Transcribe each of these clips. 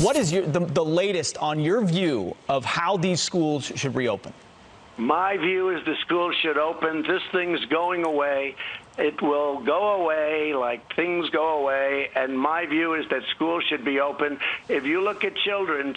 What is the latest on your view of how these schools should reopen? My view is the schools should open. This thing's going away. It will go away like things go away. And my view is that schools should be open. If you look at children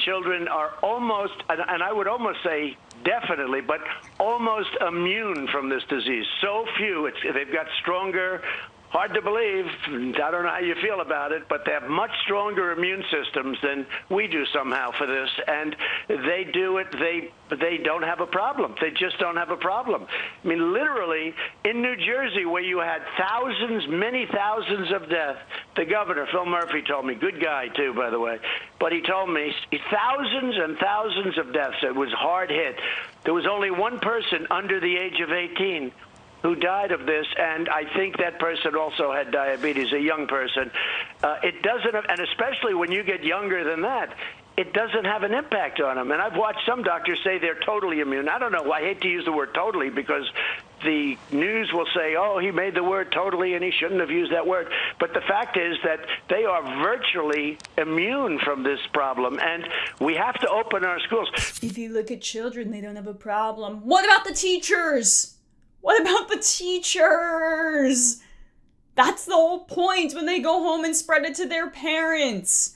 are almost, and I would almost say definitely, but almost immune from this disease. So few. They've got stronger. Hard to believe. I don't know how you feel about it, but they have much stronger immune systems than we do somehow for this. And they do it. They don't have a problem. They just don't have a problem. I mean, literally, in New Jersey, where you had thousands, many thousands of deaths, the governor, Phil Murphy, told me, good guy, too, by the way, but he told me thousands and thousands of deaths. It was hard hit. There was only one person under the age of 18 who died of this, and I think that person also had diabetes, a young person. It doesn't, and especially when you get younger than that, it doesn't have an impact on them. And I've watched some doctors say they're totally immune. I don't know. I hate to use the word totally because the news will say, oh, he made the word totally and he shouldn't have used that word. But the fact is that they are virtually immune from this problem, and we have to open our schools. If you look at children, they don't have a problem. What about the teachers? What about the teachers? That's the whole point when they go home and spread it to their parents.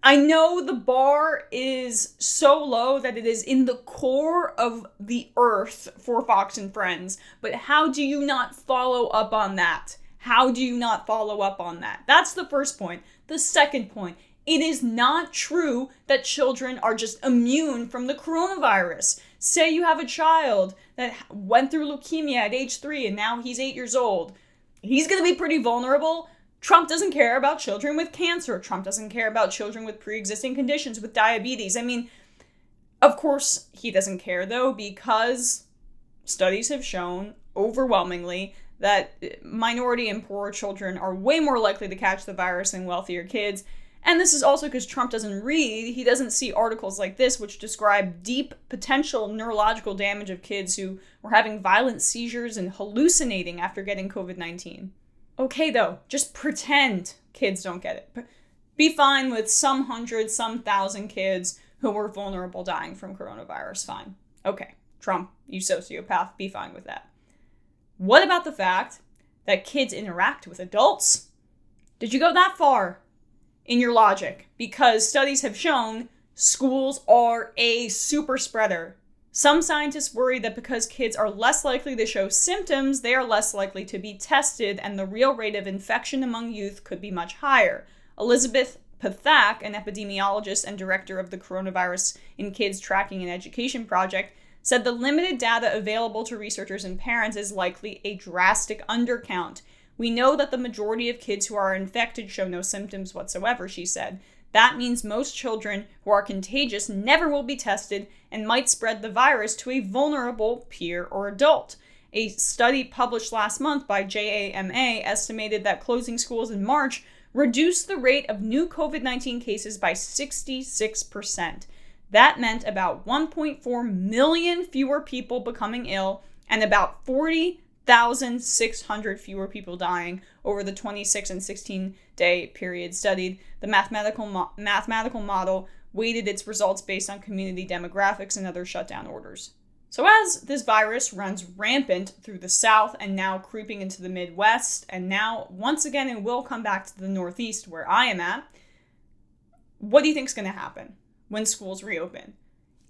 I know the bar is so low that it is in the core of the earth for Fox and Friends, but how do you not follow up on that? How do you not follow up on that? That's the first point. The second point, it is not true that children are just immune from the coronavirus. Say you have a child that went through leukemia at age 3 and now he's 8 years old. He's going to be pretty vulnerable. Trump doesn't care about children with cancer. Trump doesn't care about children with pre-existing conditions, with diabetes. I mean, of course he doesn't care though, because studies have shown overwhelmingly that minority and poor children are way more likely to catch the virus than wealthier kids. And this is also because Trump doesn't read. He doesn't see articles like this, which describe deep potential neurological damage of kids who were having violent seizures and hallucinating after getting COVID-19. Okay, though, just pretend kids don't get it. Be fine with some hundred, some thousand kids who were vulnerable dying from coronavirus. Fine. Okay, Trump, you sociopath, be fine with that. What about the fact that kids interact with adults? Did you go that far in your logic? Because studies have shown schools are a super spreader. Some scientists worry that because kids are less likely to show symptoms, they are less likely to be tested, and the real rate of infection among youth could be much higher. Elizabeth Pathak, an epidemiologist and director of the Coronavirus in Kids Tracking and Education Project, said the limited data available to researchers and parents is likely a drastic undercount. We know that the majority of kids who are infected show no symptoms whatsoever, she said. That means most children who are contagious never will be tested and might spread the virus to a vulnerable peer or adult. A study published last month by JAMA estimated that closing schools in March reduced the rate of new COVID-19 cases by 66%. That meant about 1.4 million fewer people becoming ill and about 40,600 fewer people dying over the 26 and 16-day period studied. The mathematical model weighted its results based on community demographics and other shutdown orders. So as this virus runs rampant through the South and now creeping into the Midwest, and now once again it will come back to the Northeast where I am at, what do you think is going to happen when schools reopen?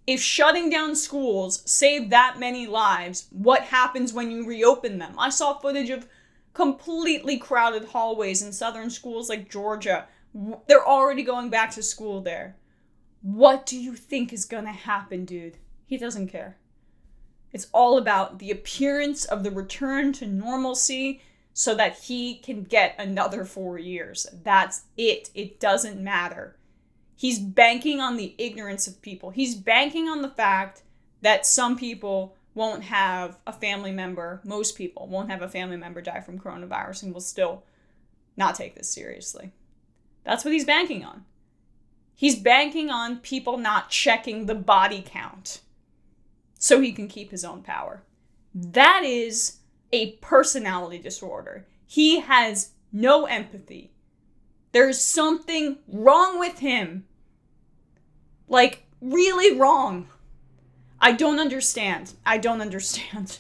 If shutting down schools saved that many lives, what happens when you reopen them? I saw footage of completely crowded hallways in southern schools like Georgia. They're already going back to school there. What do you think is going to happen, dude? He doesn't care. It's all about the appearance of the return to normalcy so that he can get another 4 years. That's it. It doesn't matter. He's banking on the ignorance of people. He's banking on the fact that some people won't have a family member, most people won't have a family member die from coronavirus and will still not take this seriously. That's what he's banking on. He's banking on people not checking the body count so he can keep his own power. That is a personality disorder. He has no empathy. There's something wrong with him. Like, really wrong. I don't understand. I don't understand.